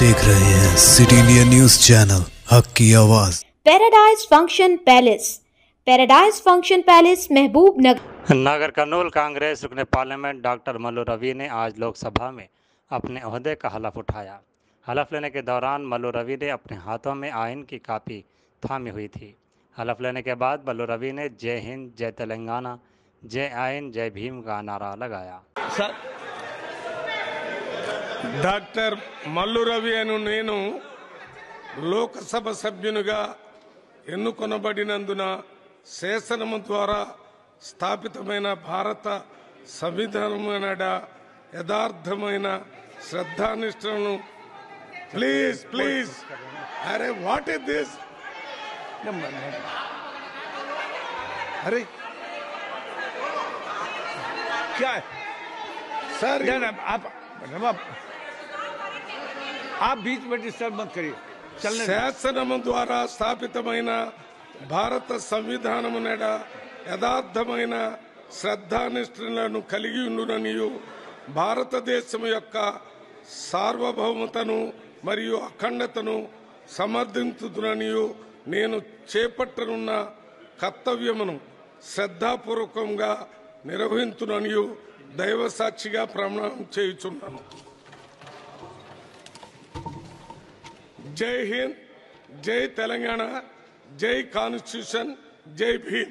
देख रहे हैं सिटी इंडिया न्यूज चैनल हक की आवाज। पैराडाइज फंक्शन पैलेस महबूब नगर कर्नूल कांग्रेस रुकने पार्लियामेंट डॉक्टर मल्लू रवि ने आज लोकसभा में अपने ओहदे का हलफ उठाया। हलफ लेने के दौरान मल्लू रवि ने अपने हाथों में आइन की कापी थामी हुई थी। हलफ लेने के बाद मल्लू रवि ने जय हिंद, जय तेलंगाना, जय आइन, जय भीम का नारा लगाया। డాక్టర్ మల్లు రవి అను నేను లోకసభ సభ్యునిగా ఎన్నుకొనబడినందున శాసనము ద్వారా స్థాపితమైన భారత సంవిధానమైన యథార్థమైన శ్రద్ధానిష్టలను ప్లీజ్ అరే వాట్ ఇస్ దిస్ అరే क्या सर आप बीच में डिस्टर्ब मत करिए। శాసనము ద్వారా స్థాపితమైన భారత సంవిధానమునడ యథార్థమైన శ్రద్ధానిష్ఠలను కలిగి ఉండుననియు భారతదేశం యొక్క సార్వభౌమతను మరియు అఖండతను సమర్థించుదుననియు నేను చేపట్టనున్న కర్తవ్యమును శ్రద్ధాపూర్వకంగా నిర్వహించుననియు దైవ సాక్షిగా ప్రమాణం చేయుచున్నాను। जय हिंद, जय तेलंगाना, जय कॉन्स्टिट्यूशन, जय भीम।